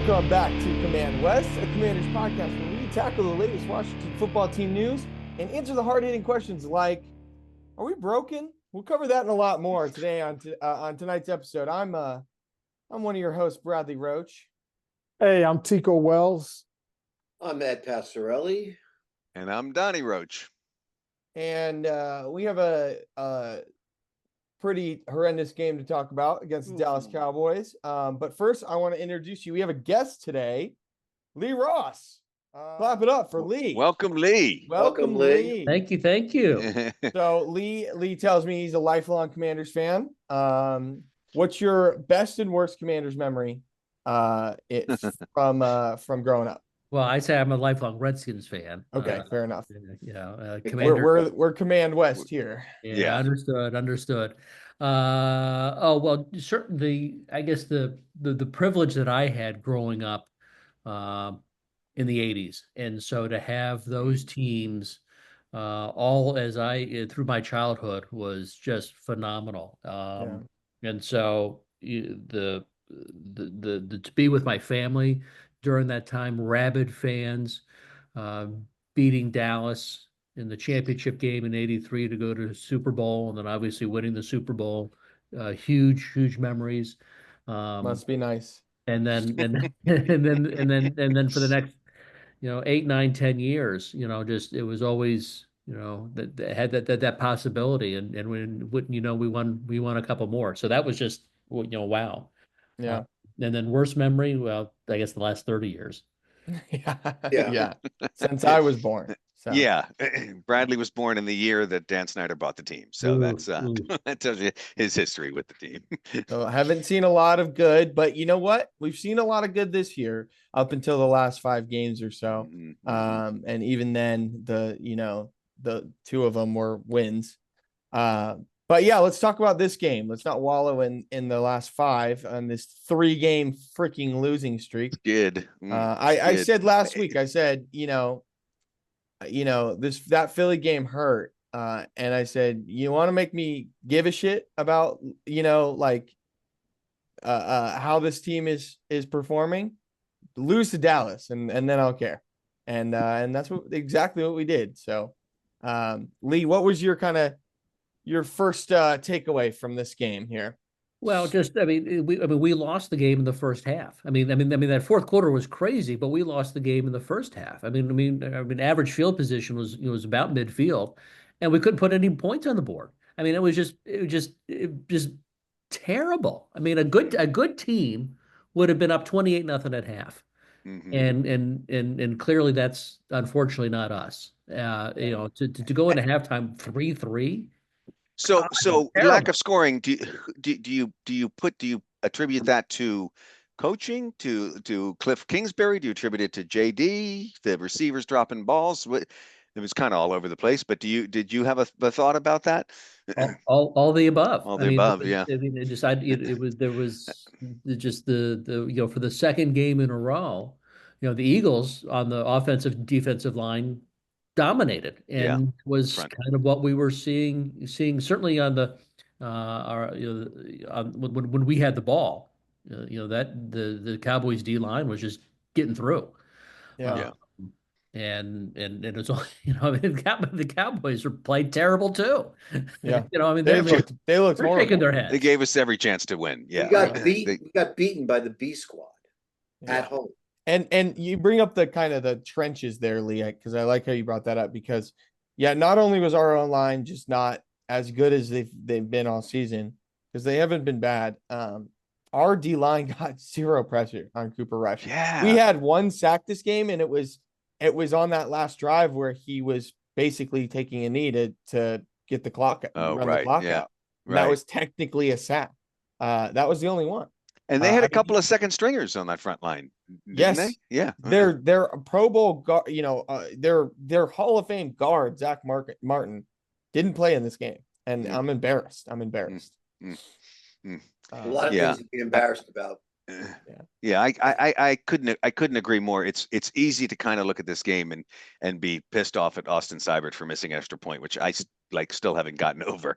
Welcome back to Command West, a Commanders podcast where we tackle the latest Washington football team news and answer the hard-hitting questions like, are we broken? We'll cover that and a lot more today on tonight's episode. I'm one of your hosts, Bradley Roach. Hey, I'm Tico Wells. I'm Ed Passarelli. And I'm Donnie Roach. And we have a pretty horrendous game to talk about against the Dallas Cowboys. But first, I want to introduce you. We have a guest today, Lee Ross. Clap it up for Lee. Welcome, Lee. Welcome, Lee. Thank you. So Lee tells me he's a lifelong Commanders fan. What's your best and worst Commanders memory from growing up? Well, I say I'm a lifelong Redskins fan. Okay, fair enough. Commander. We're Command West here. Yeah. Understood. Well, certainly, I guess the privilege that I had growing up in the 80s, and so to have those teams all as through my childhood was just phenomenal. And so the to be with my family during that time, rabid fans, beating Dallas in the championship game in '83 to go to the Super Bowl, and then obviously winning the Super Bowl, huge memories. Must be nice. And then for the next 8, 9, 10 years, just it was always that had that possibility, and when we won a couple more, so that was just wow. Yeah. And then worst memory, well, I guess the last 30 years. Yeah. Since I was born. So. Yeah. Bradley was born in the year that Dan Snyder bought the team. So that's that tells you his history with the team. So I haven't seen a lot of good, but you know what? We've seen a lot of good this year up until the last 5 games or so. Mm-hmm. And even then the 2 of them were wins. But yeah, let's talk about this game. Let's not wallow in the last 5 on this 3-game freaking losing streak. I said last week, I said, that Philly game hurt. And I said, you want to make me give a shit about, how this team is performing? Lose to Dallas and then I'll care. And that's exactly what we did. So, Lee, what was your first takeaway from this game here? Well, we lost the game in the first half. I mean, that fourth quarter was crazy, but we lost the game in the first half. I mean, average field position was about midfield, and we couldn't put any points on the board. I mean, it was just terrible. I mean, a good team would have been up 28-0 at half, and clearly that's unfortunately not us. To go into halftime 3-3. So lack of scoring. Do you attribute that to coaching, to Cliff Kingsbury? Do you attribute it to JD, the receivers dropping balls? It was kind of all over the place. But did you have a thought about that? All the above. All the above, yeah. I mean, there was just the for the second game in a row, the Eagles on the offensive defensive line dominated and was kind of what we were seeing certainly on the when we had the ball, that the Cowboys D line was just getting through. And it's all the Cowboys were played terrible too. Yeah. They looked shaking their heads. They gave us every chance to win. Yeah. We got beaten by the B squad at home. And you bring up the trenches there, Lee, because I like how you brought that up because, not only was our own line just not as good as they've been all season because they haven't been bad. Our D line got 0 pressure on Cooper Rush. Yeah, we had 1 sack this game, and it was on that last drive where he was basically taking a knee to get the clock the clock out. That was technically a sack. That was the only one. And they had a couple of second stringers on that front line. Yes. They? Yeah. They're Pro Bowl guard, their Hall of Fame guard, Zach Martin, didn't play in this game. And I'm embarrassed. A lot of things to be embarrassed about. I couldn't agree more. It's easy to kind of look at this game and be pissed off at Austin Seibert for missing an extra point, which I still haven't gotten over.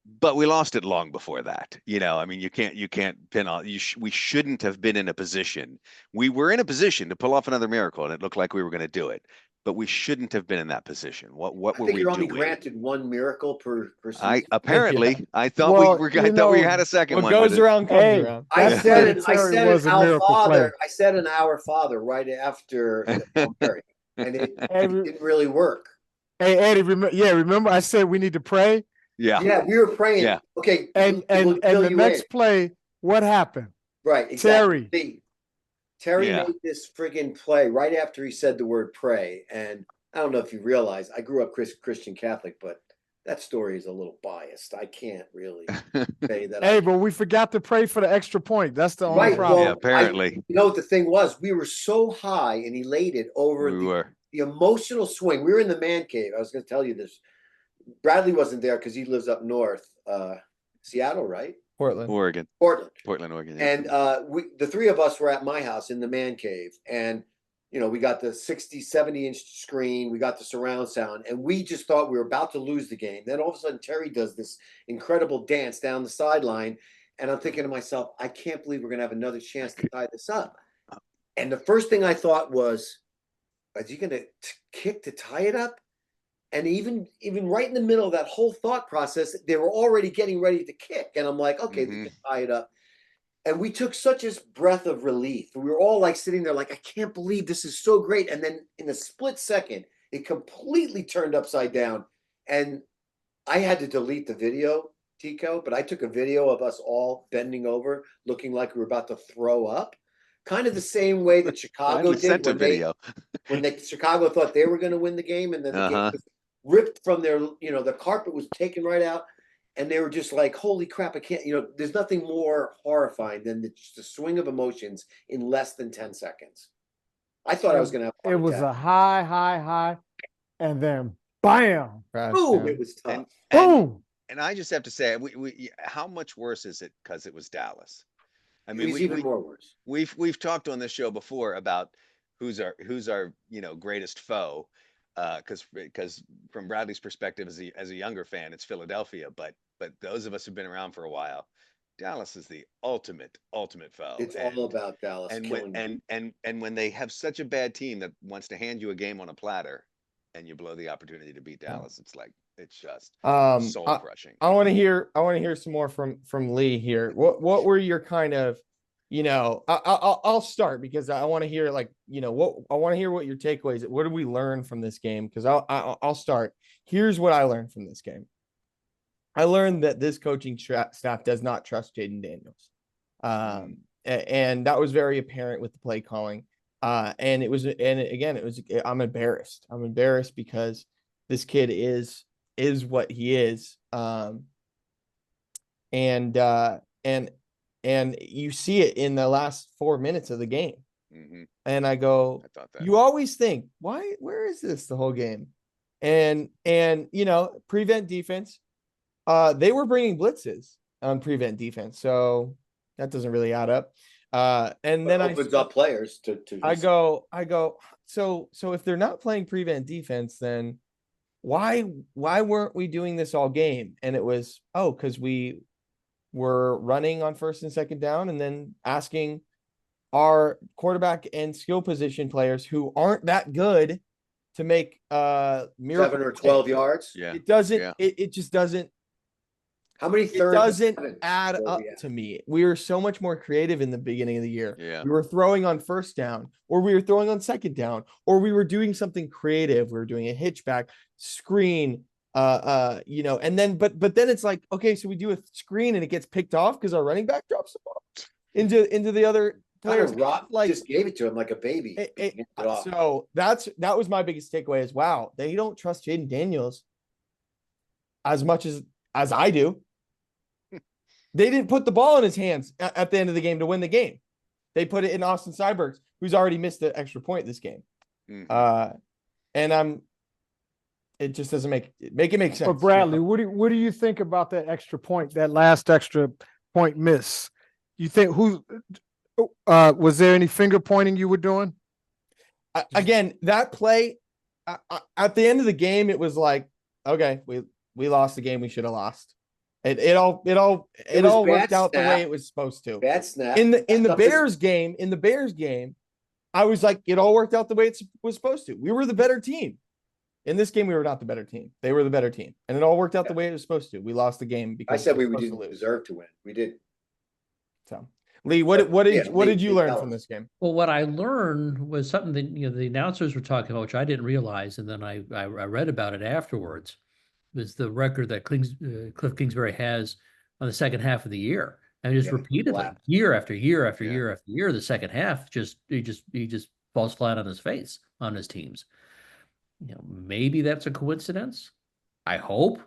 but we lost it long before that. I mean, you can't pin on we shouldn't have been in a position. We were in a position to pull off another miracle, and it looked like we were going to do it, but we shouldn't have been in that position. What I were think we you're only doing? granted one miracle per I season. apparently I thought Well, I you thought we know, had a second What one. goes but around comes Hey, around. I That said play it. to I Terry said was an a Our miracle play. Father. I said an Our Father right after the Hail Mary, and it Every- didn't really work. Hey, Eddie, remember I said we need to pray? yeah, Yeah, we were praying. Yeah. Okay, And we'll fill the you next in. play, what happened? Right, exactly. Terry. Terry Yeah. made this friggin' play right after he said the word pray. And I don't know if you realize, I grew up Christian Catholic, but that story is a little biased. I can't really say that. Hey, but we forgot to pray for the extra point. That's the only Right, problem. Yeah, apparently. you know what the thing was? We were so high and elated over We were. the emotional swing. We were in the man cave. I was going to tell you this. Bradley wasn't there because he lives up north, Seattle, right? Portland. Oregon, Portland. Oregon. Yeah. And the three of us were at my house in the man cave. And, we got the 60, 70-inch screen. We got the surround sound. And we just thought we were about to lose the game. Then all of a sudden, Terry does this incredible dance down the sideline. And I'm thinking to myself, I can't believe we're going to have another chance to tie this up. And the first thing I thought was, is he going to kick to tie it up? And even right in the middle of that whole thought process, they were already getting ready to kick. And I'm like, okay, they can tie it up. And we took such a breath of relief. We were all like sitting there like, I can't believe this is so great. And then in a split second, it completely turned upside down. And I had to delete the video, Tico, but I took a video of us all bending over, looking like we were about to throw up. Kind of the same way that Chicago did when Chicago thought they were going to win the game, and then the game was ripped from their, the carpet was taken right out, and they were just like, holy crap, I can't, there's nothing more horrifying than the swing of emotions in less than 10 seconds. I thought I was going to have a It was a high, and then bam, boom, it was tough. boom. And I just have to say, how much worse is it because it was Dallas? I mean, it was even more worse. We've talked on this show before about who's our greatest foe, because from Bradley's perspective as a younger fan, it's Philadelphia, but those of us who've been around for a while, Dallas is the ultimate foe. It's all about Dallas. And when they have such a bad team that wants to hand you a game on a platter, and you blow the opportunity to beat Dallas, it's just soul crushing. I want to hear some more from Lee here. What were your kind of, I'll start because I want to hear I want to hear what your takeaways. What did we learn from this game? Because I'll start. Here's what I learned from this game. I learned that this coaching staff does not trust Jaden Daniels, and that was very apparent with the play calling. And I'm embarrassed. I'm embarrassed because this kid is what he is. And you see it in the last 4 minutes of the game. And I thought that. You always think, where is this the whole game? And prevent defense, they were bringing blitzes on prevent defense. So that doesn't really add up. And then opens up players to I go, so if they're not playing prevent defense, then why weren't we doing this all game? And it was, because we were running on first and second down and then asking our quarterback and skill position players who aren't that good to make miracle 7 or 12 yards. Yeah. It doesn't, it just doesn't. How many thirds? It doesn't add up to me. We were so much more creative in the beginning of the year. Yeah. We were throwing on first down, or we were throwing on second down, or we were doing something creative. We were doing a hitchback screen, and then, but then it's like, okay, so we do a screen and it gets picked off because our running back drops the ball into the other players. Just gave it to him like a baby. So that was my biggest takeaway is, wow, they don't trust Jaden Daniels as much as I do. They didn't put the ball in his hands at the end of the game to win the game. They put it in Austin Seiberg, who's already missed the extra point this game. And it just doesn't make sense. But Bradley, what do you think about that extra point, that last extra point miss? You think was there any finger pointing you were doing? Again, that play at the end of the game, it was like, okay, we lost the game we should have lost. It was all bad worked out the way snap. it was supposed to. Bad snap. In the Stuff is- Bears game, I was like, it all worked out the way it was supposed to. We were the better team. In this game, we were not the better team. They were the better team, and it all worked out the way it was supposed to. We lost the game I because said we we were supposed to didn't lose. deserve to win. We did. So, Lee, what did you learn from this game? Well, what I learned was something that the announcers were talking about, which I didn't realize, and then I read about it afterwards. Was the record that Cliff Kingsbury has on the second half of the year, and just Yeah, repeatedly, flat. year after year after Yeah. year after year, the second half he just falls flat on his face on his teams. Maybe that's a coincidence. I hope,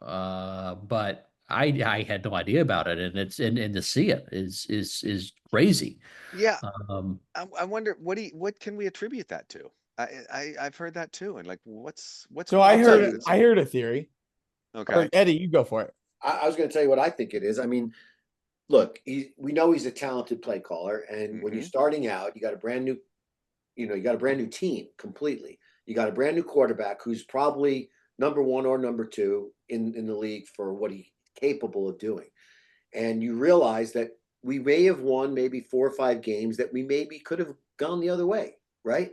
but I had no idea about it, and to see it is crazy. Yeah, Um, I wonder what can we attribute that to? I've heard that too, and like, what's So going I on tell heard you. I heard a theory. Okay. Or Eddie, you go for it. I was going to tell you what I think it is. I mean, look, we know he's a talented play caller, and when you're Mhm. starting out, you got a brand new, you got a brand new team completely. You got a brand new quarterback who's probably number one or number two in the league for what he's capable of doing, and you realize that we may have won maybe 4 or 5 games that we maybe could have gone the other way, right?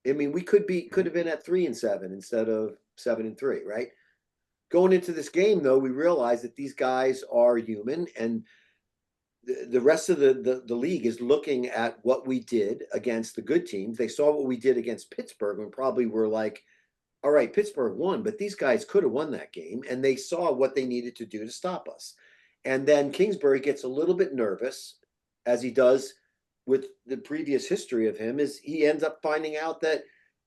I mean, we could have been at 3-7 instead of 7-3, right? Going into this game, though, we realize that these guys are human, and the rest of the league is looking at what we did against the good teams. They saw what we did against Pittsburgh and probably were like, all right, Pittsburgh won, but these guys could have won that game. And they saw what they needed to do to stop us. And then Kingsbury gets a little bit nervous, as he does with the previous history of him, is he ends up finding out that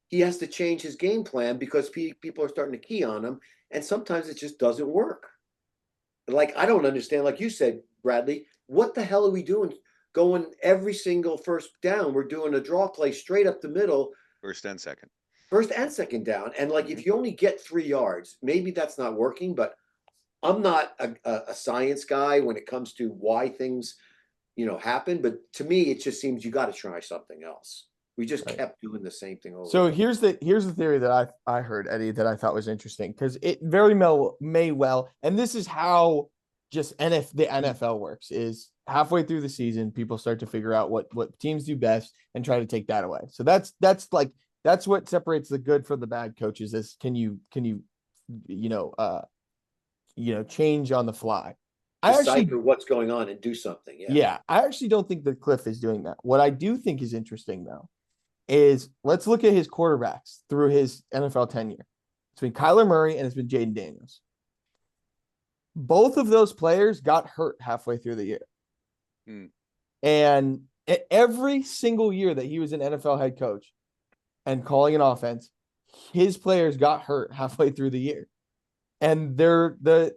he has to change his game plan because people are starting to key on him. And sometimes it just doesn't work. Like, I don't understand, like you said, Bradley, what the hell are we doing? Going every single first down, we're doing a draw play straight up the middle, First and second. first and second down. And like, if you only get 3 yards, maybe that's not working, but I'm not a science guy when it comes to why things, happen. But to me, it just seems you got to try something else. We just Right. kept doing the same thing over. So here's the theory that I heard, Eddie, that I thought was interesting because it very may well, and this is how just the NFL works, is halfway through the season, people start to figure out what teams do best and try to take that away. So that's what separates the good from the bad coaches is can you change on the fly. I Decipher actually what's going on and do something. yeah, I actually don't think that Cliff is doing that. What I do think is interesting though is let's look at his quarterbacks through his NFL tenure. It's been Kyler Murray and it's been Jaden Daniels. Both of those players got hurt halfway through the year. And every single year that he was an NFL head coach and calling an offense, his players got hurt halfway through the year. And the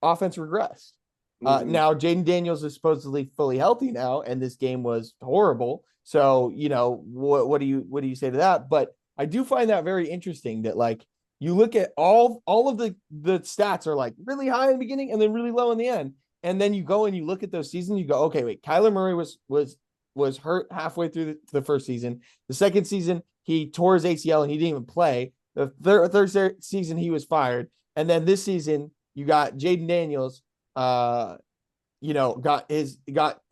offense regressed. Now Jaden Daniels is supposedly fully healthy now, and this game was horrible. So what do you say to that? But I do find that very interesting that like you look at all of the stats are like really high in the beginning and then really low in the end, and then you go and you look at those seasons. You go, okay, wait, Kyler Murray was hurt halfway through the first season. The second season he tore his ACL and he didn't even play. The third season he was fired, and then this season you got Jaden Daniels. Got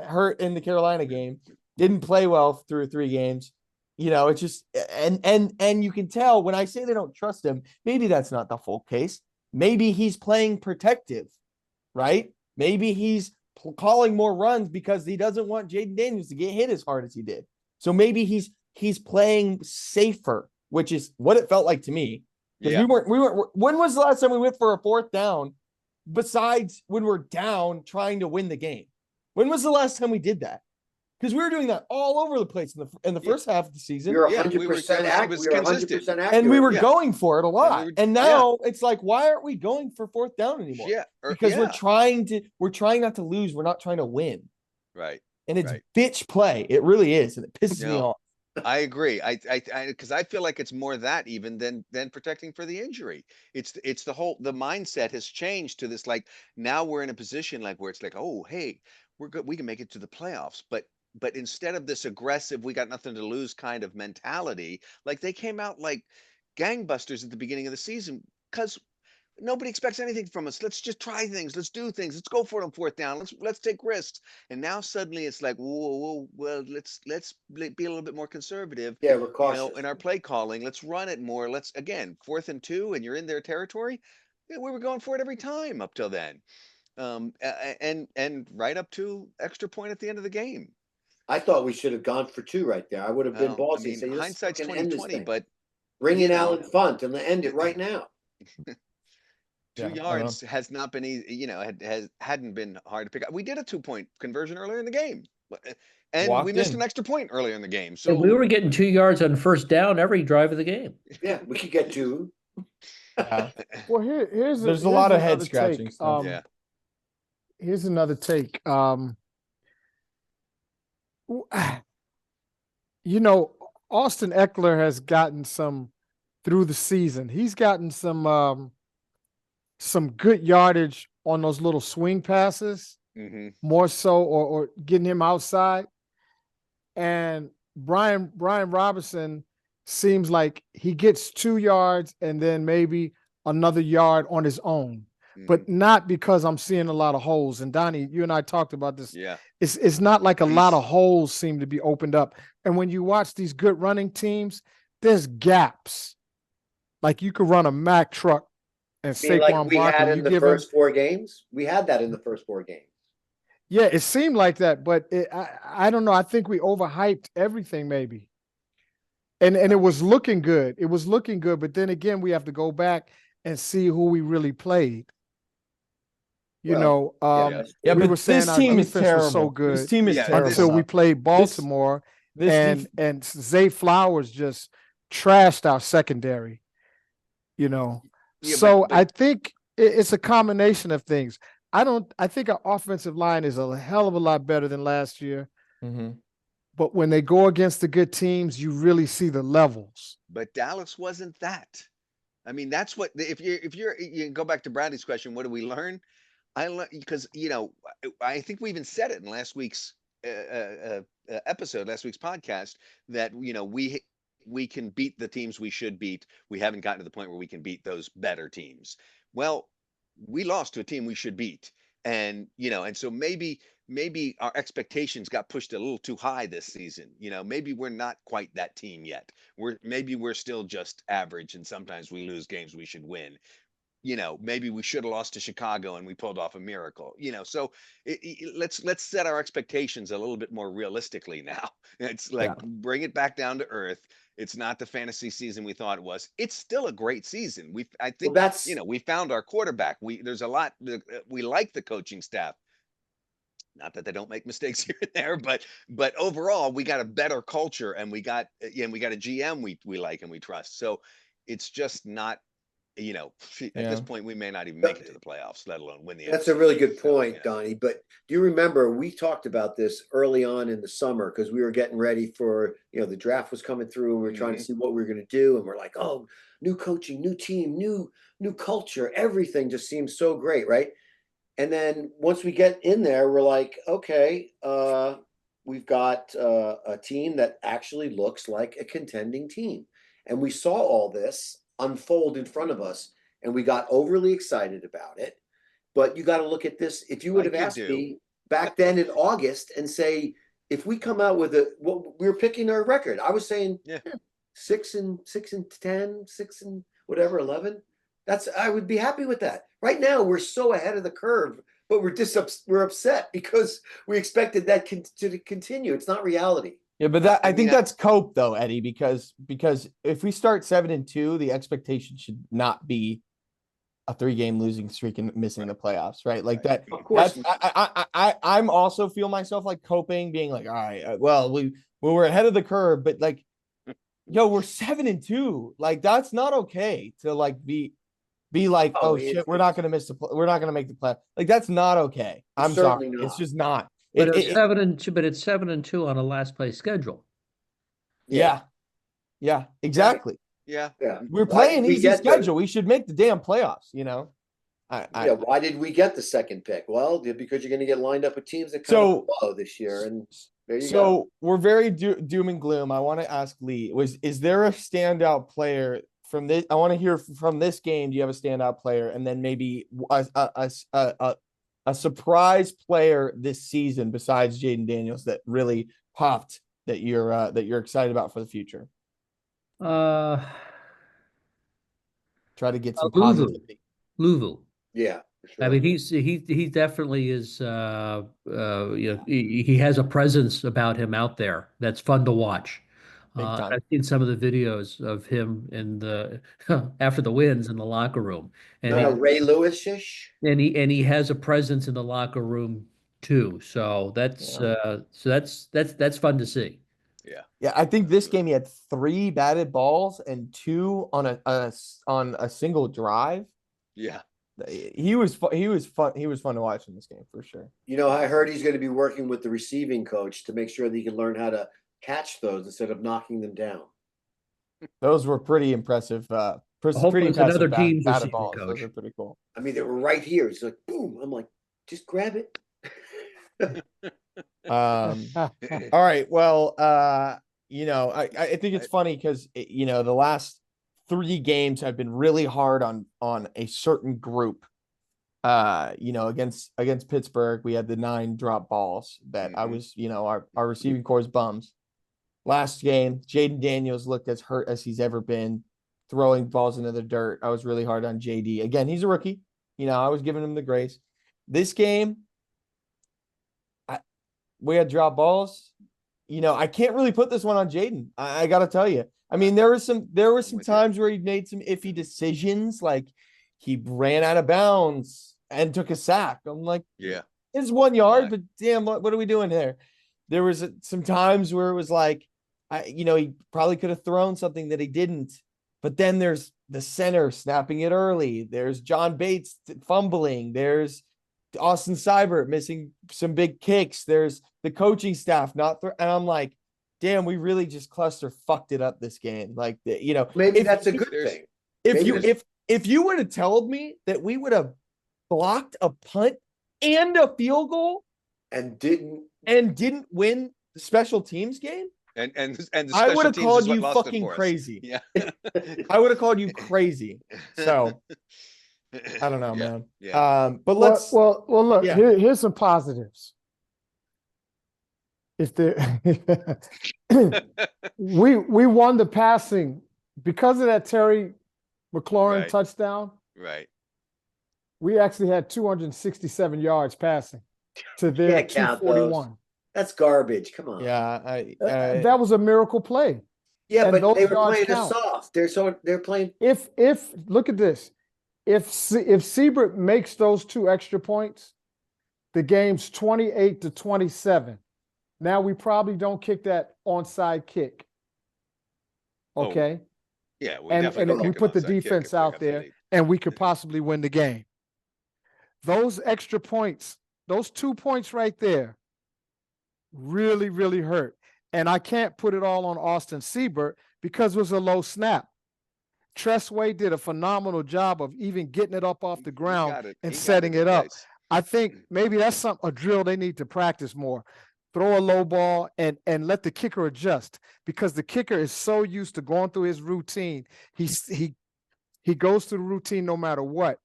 hurt in the Carolina game, didn't play well through 3 games. It's just and you can tell when I say they don't trust him, maybe that's not the full case. Maybe he's playing protective, right? Maybe he's calling more runs because he doesn't want Jaden Daniels to get hit as hard as he did. So maybe he's playing safer, which is what it felt like to me. Because we weren't. When was the last time we went for a 4th down? Besides when we're down trying to win the game. When was the last time we did that? Because we were doing that all over the place in the first half of the season. We were 100% accurate. We were 100% accurate. And we were going for it a lot. And now it's like, why aren't we going for 4th down anymore? Because we're trying not to lose. We're not trying to win. Right. And it's bitch play. It really is. And it pisses me off. I agree. Because I feel like it's more that even than protecting for the injury. It's the mindset has changed to this, like now we're in a position like where it's like, oh, hey, we're good. We can make it to the playoffs. But instead of this aggressive, we got nothing to lose kind of mentality, like they came out like gangbusters at the beginning of the season because nobody expects anything from us. Let's just try things. Let's do things. Let's go for it on fourth down. Let's take risks. And now suddenly it's like, whoa, well, let's be a little bit more conservative, Yeah, we're cautious. in our play calling. Let's run it more. Let's, again, 4th and 2, and you're in their territory. Yeah, we were going for it every time up till then. And right up to extra point at the end of the game. I thought we should have gone for 2 right there. I would have been Well, I ballsy and mean, say, let's hindsight's fucking end this 2020, thing. but Bring you in know. Alan Funt and end it right now. Two Yeah, I don't yards has not been easy, hadn't been hard to pick up. We did a 2-point conversion earlier in the game, and we Walked missed in. an extra point earlier in the game. And So we were getting 2 yards on first down every drive of the game. Yeah, we could get 2. Yeah. Well, here's There's a here's lot of head another scratching take. stuff. yeah, Here's another take. You know, Austin Eckler has gotten some through the season. He's gotten some good yardage on those little swing passes, more so, or getting him outside. And Brian Robinson seems like he gets 2 yards and then maybe another yard on his own, but not because I'm seeing a lot of holes. And Donnie, you and I talked about this. yeah. It's not like a lot of holes seem to be opened up. And when you watch these good running teams, there's gaps. Like you could run a Mack truck and I mean, like Saquon we had Barkley. in You the give him, first 4 games. We had that in the first 4 games. yeah, it seemed like that, but I don't know. I think we overhyped everything maybe. And it was looking good. It was looking good, but then again, we have to go back and see who we really played. Well, Yeah, we but were saying this our team is defense terrible. was so good This team is Yeah, terrible. until we played Baltimore, and Zay Flowers just trashed our secondary. Yeah, So but I think it's a combination of things. I think our offensive line is a hell of a lot better than last year. Mhm. But when they go against the good teams, you really see the levels. But Dallas wasn't that. I mean, that's what if you go back to Bradley's question, what do we learn? I learned because I think we even said it in last week's episode, last week's podcast, that we can beat the teams we should beat. We haven't gotten to the point where we can beat those better teams. Well, we lost to a team we should beat, and so maybe our expectations got pushed a little too high this season. Maybe we're not quite that team yet. Maybe we're still just average, and sometimes we lose games we should win. Maybe we should have lost to Chicago and we pulled off a miracle. So let's set our expectations a little bit more realistically now. It's like bring it back down to earth. It's not the fantasy season we thought it was. It's still a great season. I think we found our quarterback. There's a lot. We like the coaching staff. Not that they don't make mistakes here and there, but overall we got a better culture, and we got a GM we like and we trust. So it's just not. At this point, we may not even make it to the playoffs, let alone win the. That's a really good point, Donnie. But do you remember we talked about this early on in the summer because we were getting ready for the draft was coming through, and we were trying to see what we were going to do, and we're like, oh, new coaching, new team, new culture, everything just seems so great, right? And then once we get in there, we're like, okay, we've got a team that actually looks like a contending team, and we saw all this unfold in front of us, and we got overly excited about it. But you got to look at this. If you would have asked me back then in August and say, if we come out with we were picking our record, I was saying 6-10, 6 and whatever, 11. I would be happy with that. Right now, we're so ahead of the curve, but we're upset because we expected that to continue. It's not reality. Yeah, but I think that's cope though, Eddie, because if we start 7-2, the expectation should not be a 3-game losing streak and missing the playoffs, right? Like that. Of course. I'm also feel myself like coping, being like, all right, well, we're ahead of the curve, but like, we're 7-2. Like that's not okay to like be like, oh shit, we're not gonna we're not gonna make the play. Like that's not okay. I'm sorry, it's just not. But it's 7-2. But it's 7-2 on a last place schedule. Yeah, exactly. Yeah. We're playing easy schedule. We should make the damn playoffs. Why did we get the second pick? Well, because you're going to get lined up with teams that come low this year, and there you go. We're very doom and gloom. I want to ask Lee: is there a standout player from this. I want to hear from this game. Do you have a standout player, and then maybe a surprise player this season besides Jaden Daniels that really popped that you're excited about for the future? Uh, Try to get some Louvu. positivity. Louvu. Yeah, for I sure. mean, he definitely is. He has a presence about him out there that's fun to watch. Big time. I've seen some of the videos of him in the after the wins in the locker room, and Kind of Ray Lewis-ish. he has a presence in the locker room too. So that's Yeah. that's fun to see. Yeah, I think this game he had 3 batted balls and 2 on a single drive. Yeah. He was fun to watch in this game for sure. You know, I heard he's going to be working with the receiving coach to make sure that he can learn how to catch those instead of knocking them down. Those were pretty impressive. Hopefully Pretty it's another impressive team's batted receiving balls. coach. Those are pretty cool. I mean, they were right here. He's like, boom. I'm like, just grab it. All right. Well, I think it's funny because the last 3 games have been really hard on a certain group. Against Pittsburgh, we had the 9 drop balls that I was, our receiving corps bums. Last game, Jaden Daniels looked as hurt as he's ever been, throwing balls into the dirt. I was really hard on JD. Again, he's a rookie. I was giving him the grace. This game, we had drop balls. I can't really put this one on Jaden. I got to tell you. I mean, there were some times where he made some iffy decisions, like he ran out of bounds and took a sack. I'm like, Yeah, it's 1 yard, Right. but damn, what are we doing there? There was some times where it was like, he probably could have thrown something that he didn't. But then there's the center snapping it early. There's John Bates fumbling. There's Austin Seibert missing some big kicks. There's the coaching staff and I'm like, damn, we really just cluster fucked it up this game. Like, Maybe that's a good there's- thing. if you would have told me that we would have blocked a punt and a field goal And didn't. win the special teams game, and the I would special have teams called is what you lost it fucking for us. crazy. Yeah. I would have called you crazy. So I don't know, Yeah, man. yeah. But let's. Well, look. yeah. Here's some positives. If the we won the passing because of that Terry McLaurin Right. touchdown. Right. We actually had 267 yards passing to their Can't count 241. That's garbage. Come on. Yeah, That was a miracle play. Yeah, and but those they were yards playing count. it soft. They're playing. If look at this, if Seibert makes those 2 extra points, the game's 28-27. Now we probably don't kick that onside kick. Oh, Okay, Yeah. We and definitely don't we kick an put the onside kick defense if we out have to there, lead. and we could possibly win the game. Those extra points, those 2 points right there, really, really hurt. And I can't put it all on Austin Seibert because it was a low snap. Tressway did a phenomenal job of even getting it up off the He ground got it. and He got setting in it up. place. I think maybe that's a drill they need to practice more. Throw a low ball and let the kicker adjust, because the kicker is so used to going through his routine. He goes through the routine no matter what.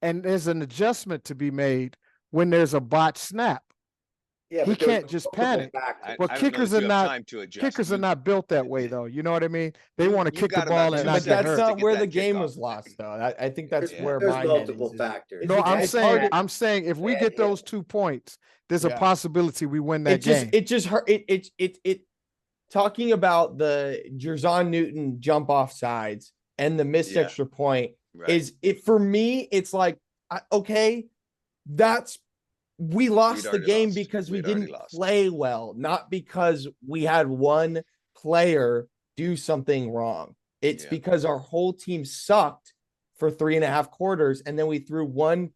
And there's an adjustment to be made when there's a botched snap. Yeah, He but there's can't just multiple panic. factors. But I don't know kickers that are you have not- time to adjust. Kickers are You- not built that way, though. You know what I mean? They You- want to you've kick the got about ball 2 and but not seconds get that's hurt. to not get where that the kick game off. was lost, though. I think that's There's where there's my head multiple is. factors. No, I'm it's hard saying to- I'm saying if we Yeah, get yeah. those 2 points, there's a Yeah. possibility we win that game. It just hurt. It talking about the Jerzon Newton jump off sides and the missed Yeah. extra point Right. is it for me. It's like, okay, we lost the already game lost. because we We'd already didn't lost. play well, not because we had one player do something wrong. It's Yeah. because our whole team sucked for 3.5 quarters, and then we threw one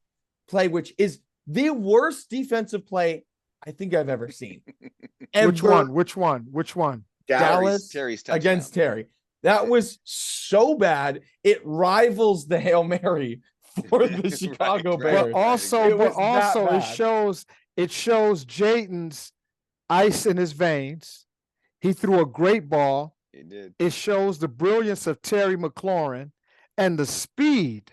play, which is the worst defensive play I think I've ever seen. Which Ever. one? Which one? Dallas Terry's touchdown. against Terry. That was so bad. It rivals the Hail Mary for the Chicago right. Bears. But also, It was that it bad. shows Jayden's ice in his veins. He threw a great ball. He did. It shows the brilliance of Terry McLaurin. and the speed.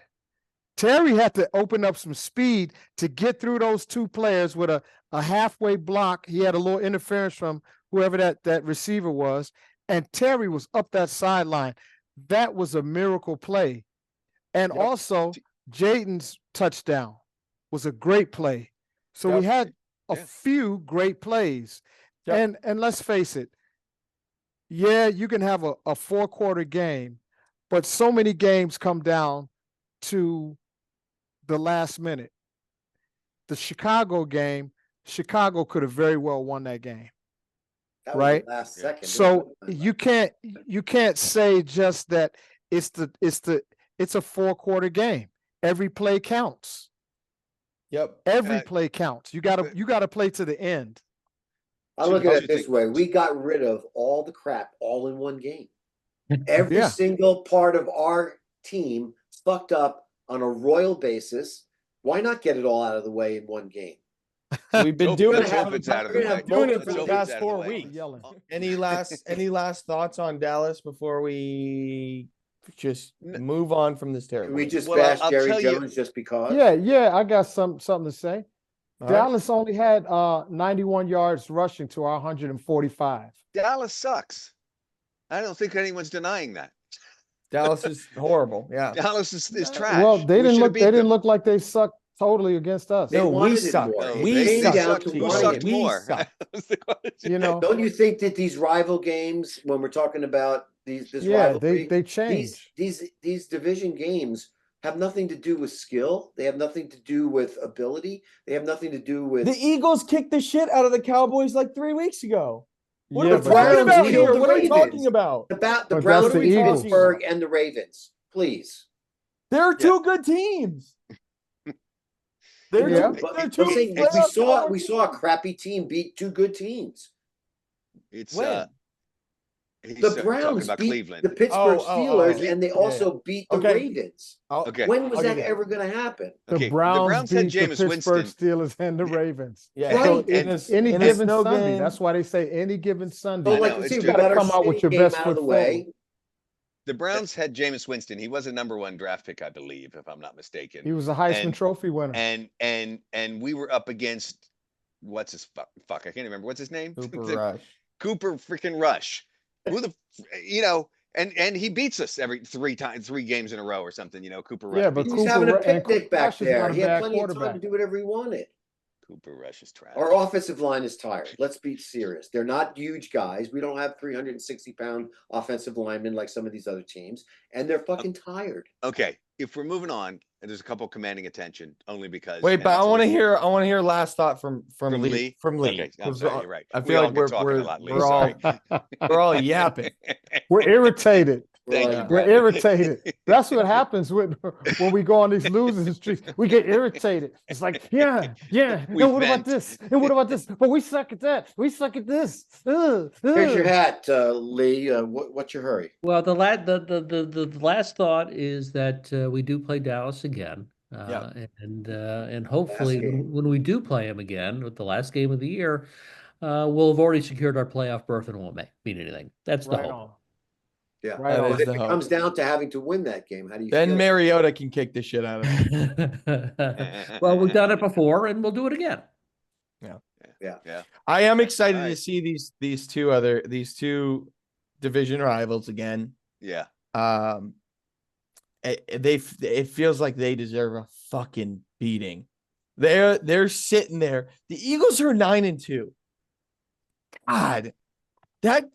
Terry had to open up some speed to get through those two players with a halfway block. He had a little interference from whoever that receiver was, and Terry was up that sideline. That was a miracle play. And Yep. also, Jaden's touchdown was a great play. So we Yep. had a Yeah. few great plays. Yep. And let's face it, yeah, you can have a 4-quarter game, but so many games come down to the last minute. The Chicago game, Chicago could have very well won that game. That was Right. the last Yeah. second. So you can't say just that it's a 4-quarter game. Every play counts. Yep. Every Uh, play counts. You gotta play to the end. I Two- look at two it this things. way. We got rid of all the crap all in one game. Every Yeah. single part of our team fucked up on a royal basis. Why not get it all out of the way in one game? We've been doing let's it. hope for it's the- out of the we've been way. doing it Let's for the hope past it's out of the 4 way. weeks. Yelling. Any last thoughts on Dallas before we just N- move on from this terrible? Can we just Well, bash I'll Jerry tell you- Jones just because? Yeah, I got something to say. All right. Dallas only had 91 yards rushing to our 145. Dallas sucks. I don't think anyone's denying that. Dallas is horrible. Yeah. Dallas is trash. Well, they We didn't should have look beat they didn't them. look like they sucked totally against us. They No, we wanted it suck. more. No, It We came suck. down sucked. to Who Who wanting sucked it. We more? suck. That's the question. You know, Don't you think that these rival games, when we're talking about this yeah, rivalry, they change. these division games have nothing to do with skill. They have nothing to do with ability. They have nothing to do with The Eagles kicked the shit out of the Cowboys like 3 weeks ago. What Yeah, are we but talking Browns about killed here? the What are we talking Ravens. about? the But Browns that's the and Eagles. Pittsburgh and the Ravens. Please. They're two good teams. They're Yeah. two, But they're I'm two saying playoff we saw a teams. crappy team beat two good teams. It's When? he's The talking Browns about beat Cleveland. the Pittsburgh Oh, Steelers, yeah, and they yeah. also beat the Okay. Ravens. Okay. When was I'll give that you ever going to happen? The Okay, the Browns Browns had beat the Jameis Pittsburgh Winston. Steelers and the Ravens. Yeah. Right, So and any in a given snow Sunday. game- That's why they say any given Sunday. So, I like, know, let's it's see, true. we got our Come out with state your game best out of foot the way. The Browns had Jameis Winston. He was a #1 draft pick, I believe, if I'm not mistaken. He was a Heisman And- Trophy winner. And we were up against what's his fuck? I can't remember what's his name. Cooper Rush. Cooper freaking Rush. Who the and he beats us every 3 games in a row or something. Cooper Rush. Yeah, but beats He's us. having a Cooper and picnic back Rush is not there. a He had bad plenty of time to quarterback. do whatever he wanted. Cooper Rush is trash. Our offensive line is tired. Let's be serious. They're not huge guys. We don't have 360-pound offensive linemen like some of these other teams, and they're fucking tired. Okay, if we're moving on, and there's a couple commanding attention only because. Wait, and but I it's want to only- hear. I want to hear last thought from From Lee. Lee? From Lee. Okay, I'm 'Cause sorry, you're right. I We feel all like get we're talking a lot, Lee, we're all sorry. we're all yapping. We're irritated. Thank We're you, like, We're Brad. irritated. That's what happens when we go on these losing streaks. We get irritated. It's like, yeah. We And what about vent. this? And what about this? But we suck at that. We suck at this. Here's your hat, Lee. What's your hurry? Well, the last thought is that we do play Dallas again. And hopefully game. when we do play them again with the last game of the year, we'll have already secured our playoff berth and it won't mean anything. That's the Right hope. on. Yeah. Right That on. is If the it hope. comes down to having to win that game, how do you Then feel? Mariota can kick the shit out of him. Well, we've done it before and we'll do it again. I am excited to Alright. see these two division rivals again. Yeah. It feels like they deserve a fucking beating. They're sitting there. The Eagles are 9-2. God, that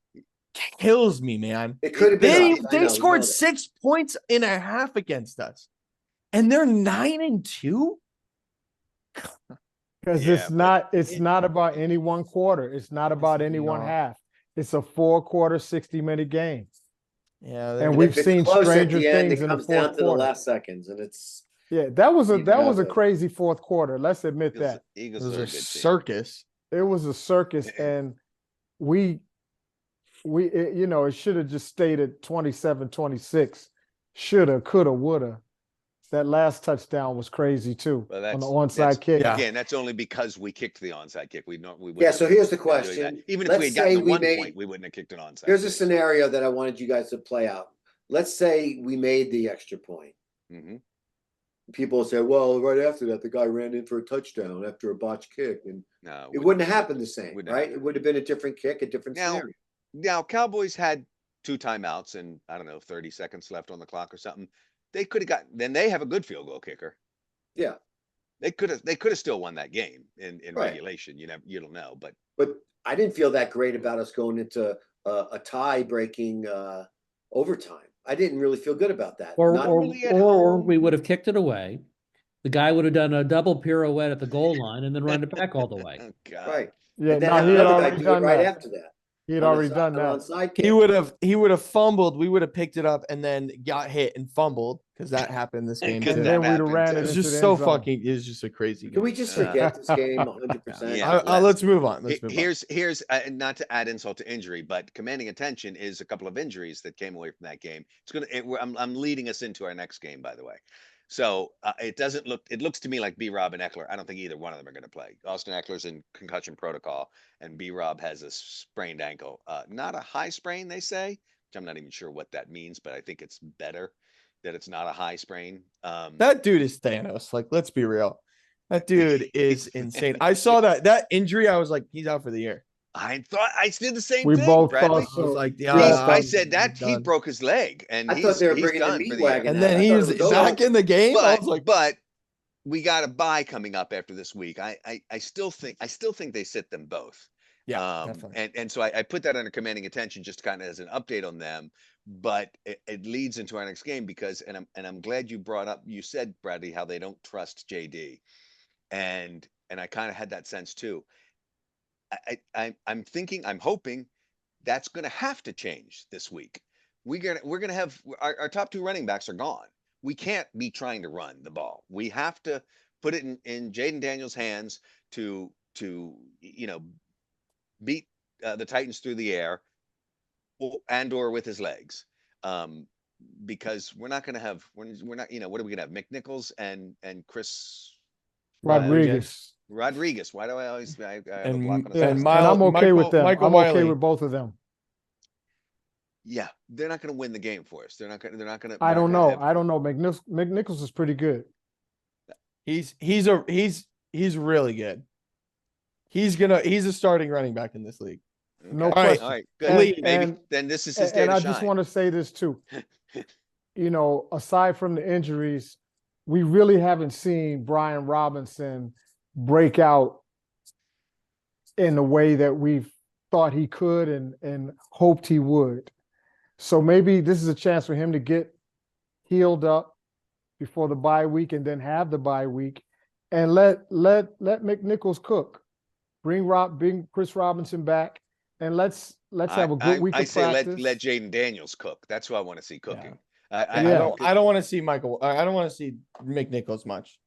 kills me, man. It could have been. They us. I know, we scored know that. 6 points and a half against us, and they're 9-2. Because Yeah, it's not about any one quarter. It's not about any one not. half. It's a 4-quarter, 60-minute game. Yeah, And they're- we've If it's seen close at stranger the end, things it in the comes down fourth to the quarter. last seconds, and it's Yeah, that was a You know a that. crazy fourth quarter. Let's admit Eagles, that. it Eagles was are a a good team. circus. It was a circus, and it should have just stayed at 27-26. Shoulda, coulda, woulda. That last touchdown was crazy too Well, on the that's- onside kick. Yeah. Again, that's only because we kicked the onside kick. We wouldn't Yeah, so have here's the been doing that. question. Even if we Let's had gotten say the we 1 made- point, we wouldn't have kicked an onside. here's a kick. scenario that I wanted you guys to play out. let's say we made the extra point. Mhm. People say, well, right after that, the guy ran in for a touchdown after a botched kick, and No, it wouldn't have happened the same, wouldn't right? happen. It would have been a different kick, a different Now, scenario. Now, Cowboys had 2 timeouts and I don't know, 30 seconds left on the clock or something. They could have gotten. Then they have a good field goal kicker. Yeah, They could have still won that game in Right. regulation. You don't know, but but I didn't feel that great about us going into a tie-breaking overtime. I didn't really feel good about that. Or Not or really at or home. we would have kicked it away. The guy would have done a double pirouette at the goal line and then run it back all the way. oh god, right. Yeah, And then no, have he had another guy already do it done right that. after that. He had on a already done on that. onside He kick. would have fumbled. We would have picked it up and then got hit and fumbled because that happened this game Because too. And that then we'd have happened, ran too. it It's into just the so end zone. fucking. It's just a crazy Can game. we just forget this game 100%? Yeah. Let's move on. Let's move on. Here's not to add insult to injury, but commanding attention is a couple of injuries that came away from that game. I'm leading us into our next game, by the way. So it looks to me like B-Rob and Eckler. I don't think either one of them are going to play. Austin Eckler's in concussion protocol, and B-Rob has a sprained ankle. Not a high sprain, they say, which I'm not even sure what that means, but I think it's better that it's not a high sprain. That dude is Thanos. Like, let's be real. That dude is insane. I saw that injury. I was like, he's out for the year. I did the same We thing, both Bradley. thought I was so. like, Yeah, yeah, I he's said that he done. broke his leg, and I thought they were he's bringing the done meat for the year. wagon And out. then I he thought was it was back over. in the game. I was like, But we got a bye coming up after this week. I still think they sit them both. yeah, definitely. And so I put that under commanding attention just kind of as an update on them. But it leads into our next game because I'm glad you brought up. You said, Bradley, how they don't trust JD, and I kind of had that sense too. I'm hoping that's going to have to change this week. We're gonna have our top 2 running backs are gone. We can't be trying to run the ball. We have to put it in Jaden Daniels' hands to beat the Titans through the air or with his legs. Because we're not going to have we're not what are we going to have? McNichols and Chris Rodriguez. Rodriguez. Why do I always I have a And- block on the Yeah, and side? and I'm okay with them. Michael I'm okay Wiley. with both of them. Yeah, they're not going to win the game for us. They're not going to. I don't know. I don't know. McNichols is pretty good. He's really good. He's a starting running back in this league. No All right, question. All right, good. And- Maybe and- then this is his day And to I shine. just want to say this too. Aside from the injuries, we really haven't seen Brian Robinson break out in the way that we've thought he could and hoped he would. So maybe this is a chance for him to get healed up before the bye week and then have the bye week and let McNichols cook. Bring Chris Robinson back and let's have a good week I of say practice. let Jaden Daniels cook. That's who I want to see cooking. I Yeah. don't want to see Michael. I don't want to see McNichols much.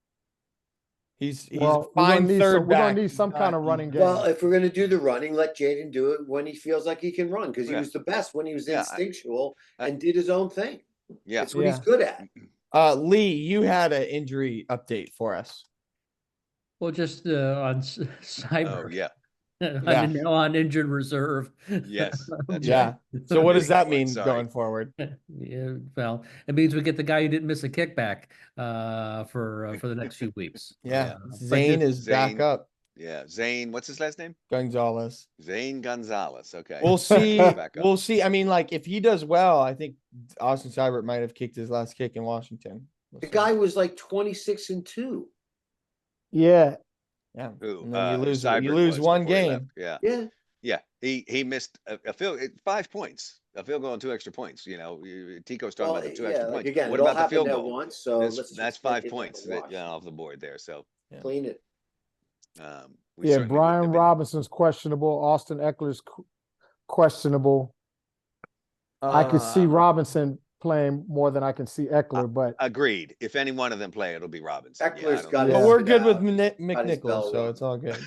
He's Well, a fine third we're back. gonna need some kind of running game. Well, if we're going to do the running, let Jaden do it when he feels like he can run because he Yeah. was the best when he was Yeah, instinctual I- and did his own thing. Yeah. It's what he's Yeah. good at. Lee, you had an injury update for us. Well, just on cyber. Oh yeah. Yeah. I'm now on injured reserve. Yes. That's Yeah. right. So what does that Sorry. mean going forward? Yeah, well, it means we get the guy who didn't miss a kickback for the next few weeks. Yeah, but Zane is back Zane. up. Yeah. Zane, what's his last name? Gonzalez. Zane Gonzalez. Okay. We'll see. Back up. We'll see. I mean, like if he does well, I think Austin Seibert might have kicked his last kick in Washington. We'll The see. guy was like 26-2. Yeah. Yeah. Who? And then you lose Seibert one was before he game. left. Yeah. Yeah. Yeah. He missed a field 5 points. A field goal and 2 extra points. Tico's talking about the 2 extra points. Again, What it all about the field happened at goal? once, so let's just That's make 5 it points a wash. off the board there. So Clean it. we Yeah, certainly wouldn't Brian have been- Robinson's questionable. Austin Eckler's questionable. I could see Robinson playing more than I can see Eckler, but Agreed. If any one of them play, it'll be Robinson. Yeah, I Eckler's don't got know. But Yeah. we're good with Got his McNichols, bell so rung. it's all good.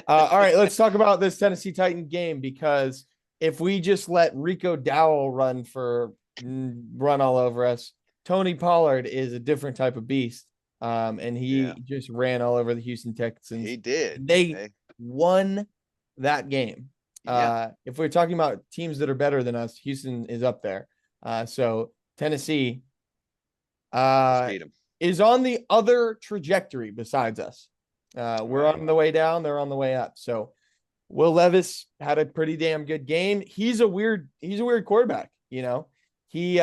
All right, let's talk about this Tennessee Titan game because if we just let Rico Dowell run all over us, Tony Pollard is a different type of beast. And he Yeah. just ran all over the Houston Texans. He did. They Okay. won that game. Yeah. If we're talking about teams that are better than us, Houston is up there. So Tennessee Let's beat 'em. is on the other trajectory besides us. We're Right. on the way down, they're on the way up. So Will Levis had a pretty damn good game. He's a weird quarterback, you know. He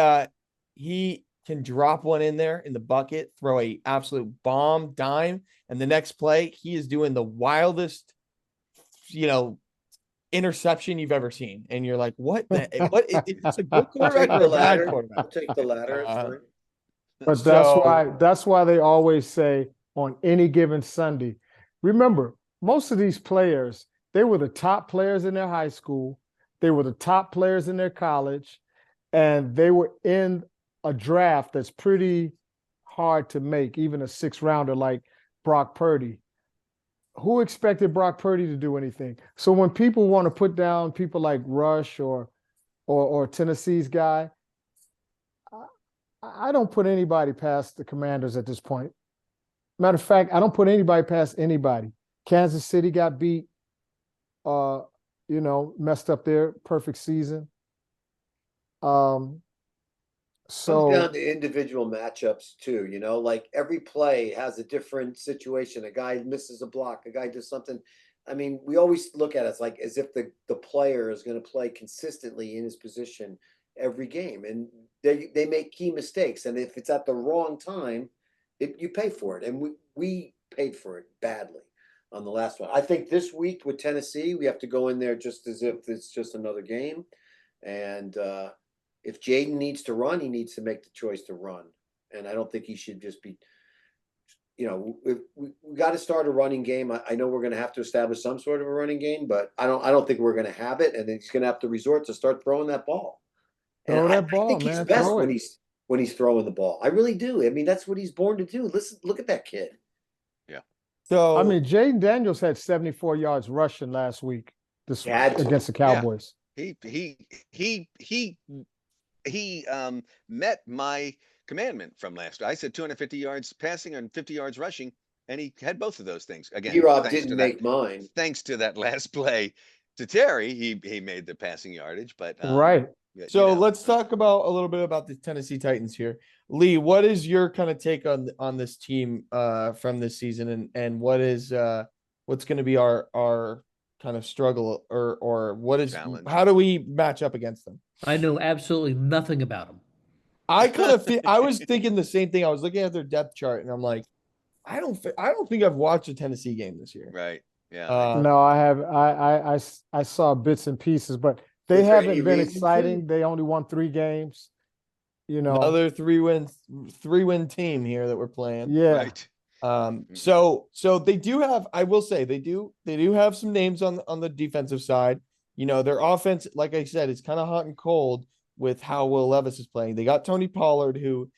can drop one in there in the bucket, throw a absolute bomb dime, and the next play he is doing the wildest, interception you've ever seen. And you're like, what it's a good I'll take quarterback or the a bad latter. quarterback? I'll take the latter. It's fine. But So that's why they always say on any given Sunday. Remember, most of these players, they were the top players in their high school, they were the top players in their college, and they were in a draft that's pretty hard to make, even a sixth rounder like Brock Purdy. Who expected Brock Purdy to do anything? So when people want to put down people like Rush or Tennessee's guy, I don't put anybody past the Commanders at this point. Matter of fact, I don't put anybody past anybody. Kansas City got beat, messed up their perfect season. Comes So down to individual matchups too, like every play has a different situation. A guy misses a block, a guy does something. I mean, we always look at it as if the player is going to play consistently in his position every game, and they make key mistakes, and if it's at the wrong time, you pay for it, and we paid for it badly on the last one. I think this week with Tennessee, we have to go in there just as if it's just another game, and if Jaden needs to run, he needs to make the choice to run, and I don't think he should just be. We got to start a running game. I know we're going to have to establish some sort of a running game, but I don't think we're going to have it, and then he's going to have to resort to start throwing that ball. And throw that I ball, think he's man. best Throw when it. he's throwing the ball. I really do. I mean, that's what he's born to do. Listen, look at that kid. so I mean, Jaden Daniels had 74 yards rushing last week Had to. against the Yeah. Cowboys. He met my commandment from last. I said 250 yards passing and 50 yards rushing, and he had both of those things. Again, D-Rob thanks didn't to make that, mine. thanks to that last play to Terry, he made the passing yardage. But Right. So let's talk about a little bit about the Tennessee Titans here. Lee, what is your kind of take on this team from this season, and what's going to be our kind of struggle or what is Challenge. how do we match up against them? I know absolutely nothing about them. I kind of feel I was thinking the same thing. I was looking at their depth chart and I'm like, I don't think I've watched a Tennessee game this year. Right. Yeah. No, I have. I saw bits and pieces, but they Was there haven't any been reason to? exciting. They only won 3 games. Another three win team here that we're playing. Yeah. Right. So they do have, I will say they do have some names on the defensive side. Their offense, like I said, is kind of hot and cold with how Will Levis is playing. They got Tony Pollard, who,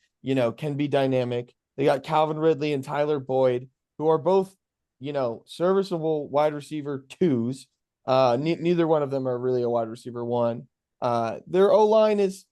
can be dynamic. They got Calvin Ridley and Tyler Boyd, who are both, serviceable wide receiver 2s. Neither one of them are really a wide receiver 1. Their O-line is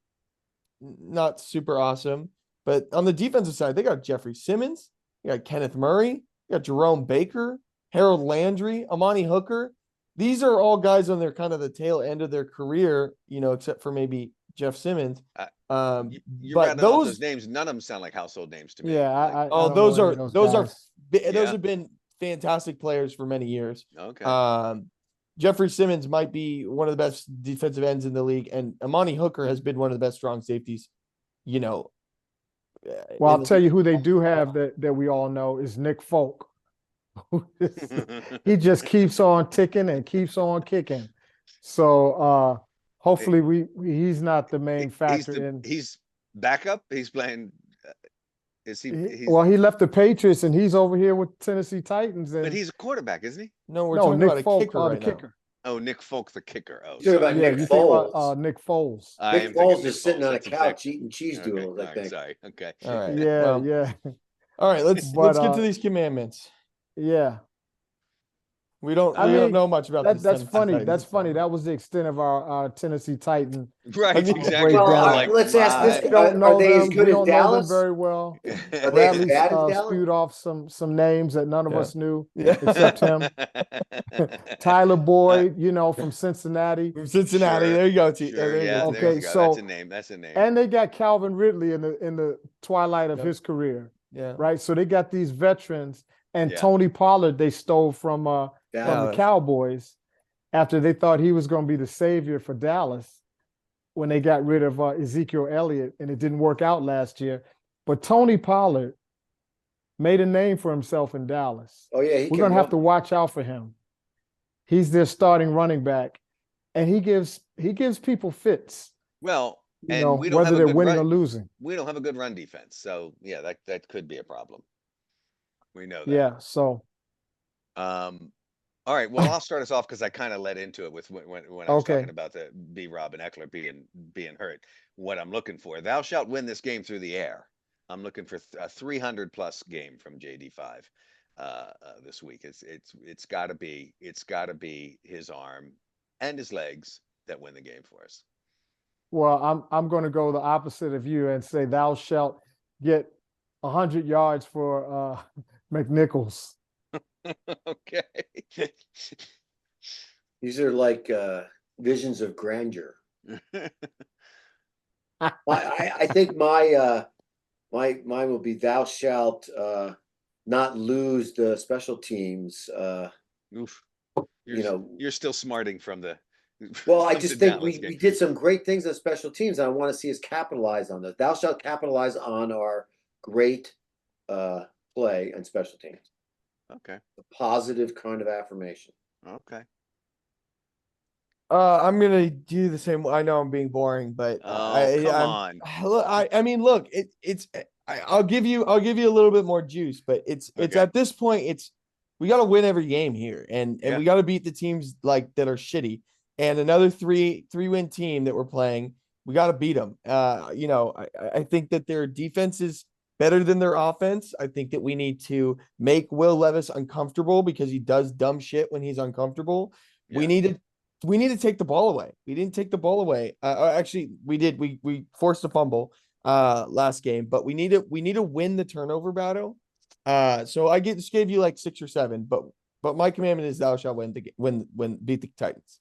not super awesome, but on the defensive side, they got Jeffrey Simmons, you got Kenneth Murray, you got Jerome Baker, Harold Landry, Amani Hooker. These are all guys on their kind of the tail end of their career, except for maybe Jeff Simmons. You're but rattling off those names. None of them sound like household names to me. Yeah. Like, I don't those know are any of those guys. those have been fantastic players for many years. okay. Jeffrey Simmons might be one of the best defensive ends in the league, and Amani Hooker has been one of the best strong safeties. Well, I'll tell you who they do have that we all know is Nick Folk. He just keeps on ticking and keeps on kicking. So hopefully he's not the main factor he's backup. He's playing. Is he? Well, he left the Patriots and he's over here with Tennessee Titans. But he's a quarterback, isn't he? No, we're talking Nick about a Folk, kicker right the kicker. Oh, Nick Folk, the kicker. Oh, You're talking about Yeah, Nick you think Foles. about Nick Foles. I Nick am thinking Foles Nick is sitting on a That's couch pick. eating cheese Okay, doodles, I all right, think. sorry. Okay. now. All right. Yeah, Well, yeah, all right. Let's But, get to these commandments. yeah. We don't I we don't mean, know much about these that's Tennessee funny. Titans. That's funny. That was the extent of our Tennessee Titan. Right, mean, exactly. breakdown. Well, Like, let's ask this: We don't Are know they as them. good We as don't know them Dallas? very well. Are they as Bradley bad as Dallas? spewed off some names that none of Yeah. us knew Yeah. except him. Tyler Boyd, from Cincinnati. From Cincinnati. Sure, There you go. T. Sure, there you yeah, go. there Okay, you go. so- That's a name. That's a name. And they got Calvin Ridley in the twilight of Yep. his career, Yeah. right? So they got these veterans and Yeah. Tony Pollard they stole from the Dallas. Cowboys after they thought he was going to be the savior for Dallas when they got rid of Ezekiel Elliott, and it didn't work out last year. But Tony Pollard made a name for himself in Dallas. Oh yeah, We're going to have to watch out for him. He's their starting running back, and he gives people fits, Well, and we don't whether have a they're good winning or run. losing. We don't have a good run defense, so yeah, that could be a problem. We know that. Yeah, so All right. Well, I'll start us off because I kind of led into it with when I was Okay. talking about the B-Rob and Eckler being hurt. What I'm looking for, thou shalt win this game through the air. I'm looking for a 300 plus game from JD5 this week. It's got to be his arm and his legs that win the game for us. well, I'm going to go the opposite of you and say thou shalt get 100 yards for McNichols. Okay. These are like visions of grandeur. I think mine will be thou shalt not lose the special teams. Oof. You You're still smarting from the. Well, I from just the think Dallas we game. did some great things on special teams, and I want to see us capitalize on those. Thou shalt capitalize on our great play and special teams. Okay. A positive kind of affirmation. Okay. I'm gonna do the same. I know I'm being boring, but Oh, come on. I mean, look, I'll give you a little bit more juice, but it's Okay. at this point, we got to win every game here, and Yeah. we got to beat the teams like that are shitty, and another three-win team that we're playing, we got to beat them. I think that their defense is better than their offense. I think that we need to make Will Levis uncomfortable because he does dumb shit when he's uncomfortable. Yeah. We need to take the ball away. We didn't take the ball away. Actually, we did. We forced a fumble last game, but we need to win the turnover battle. So I just gave you like 6 or 7, but my commandment is thou shalt beat the Titans.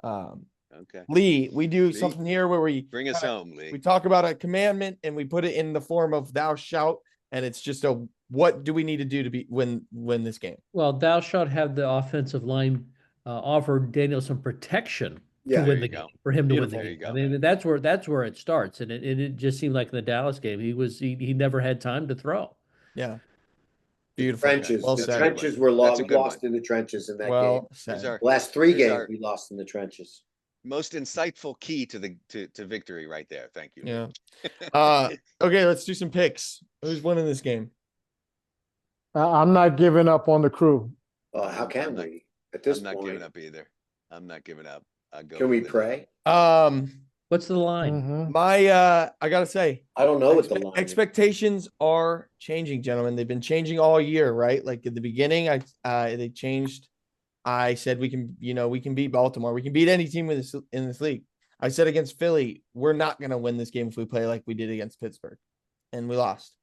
Okay. Lee, we do Lee, something here where we bring us home, Lee. we talk about a commandment and we put it in the form of thou shalt, and it's just what do we need to do to win this game? Well, thou shalt have the offensive line offer Daniel some protection Yeah, to there win the you go. game, for him to win Beautiful. the There you game. I go. mean, that's where it starts, and it just seemed like in the Dallas game he never had time to throw. Yeah. The Beautiful. trenches. Well the said. trenches were That's lost. a We good lost one. in the trenches in that game. Well Here's said. our Last 3 here's games our- we lost in the trenches. most insightful key to victory right there. Thank you. Lee. Yeah. Okay, let's do some picks. Who's winning this game? I'm not giving up on the crew. How can I'm not- we at this I'm not point? giving up either. I'm not giving up. I'll go Can we with it. pray? What's the line? Mhm. I gotta say, I don't know what the line is. expectations are changing, gentlemen. They've been changing all year, right? Like at the beginning, they changed. I said we can beat Baltimore. We can beat any team in this league. I said against Philly, we're not gonna win this game if we play like we did against Pittsburgh, and we lost.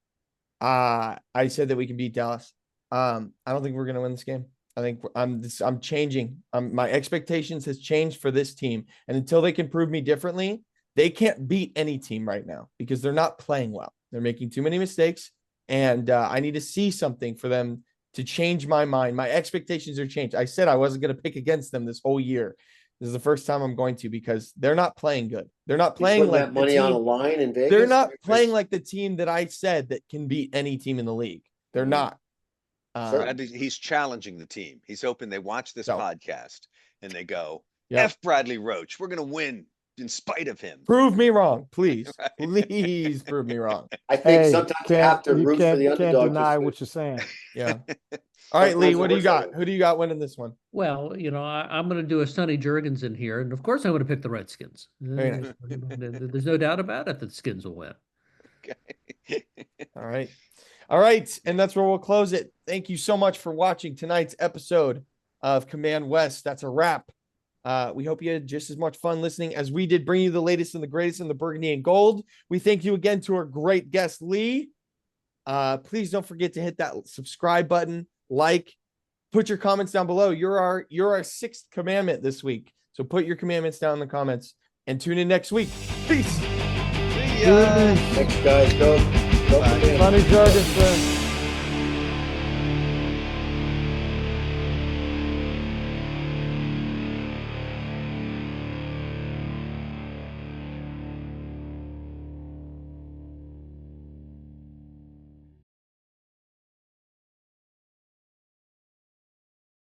I said that we can beat Dallas. I don't think we're gonna win this game. I think I'm changing. My expectations has changed for this team, and until they can prove me differently, they can't beat any team right now because they're not playing well. They're making too many mistakes, and I need to see something for them to change my mind. My expectations are changed. I said I wasn't going to pick against them this whole year. This is the first time I'm going to because they're not playing good. They're not You playing putting like that the money on a team. line in Vegas. They're not playing like the team that I said that can beat any team in the league. They're not. He's challenging the team. He's hoping they watch this So- podcast and they go, Yep. F Bradley Roach. We're gonna win in spite of him. Prove me wrong, please. Right. Please prove me wrong. I think Hey, sometimes you have to root for the can't underdog. deny what you're saying. Yeah. All right, Lee, Sometimes what it do you works that got? way. Who do you got winning this one? Well, I'm going to do a Sonny Jurgens in here, and of course I'm going to pick the Redskins. Very nice. There's no doubt about it that the Skins will win. All right. All right. And that's where we'll close it. Thank you so much for watching tonight's episode of Command West. That's a wrap. We hope you had just as much fun listening as we did, bringing you the latest and the greatest in the burgundy and gold. We thank you again to our great guest, Lee. Please don't forget to hit that subscribe button, put your comments down below. You're our sixth commandment this week. So put your commandments down in the comments and tune in next week. Peace. See ya. Thanks, guys. Go. Funny jargon, friend.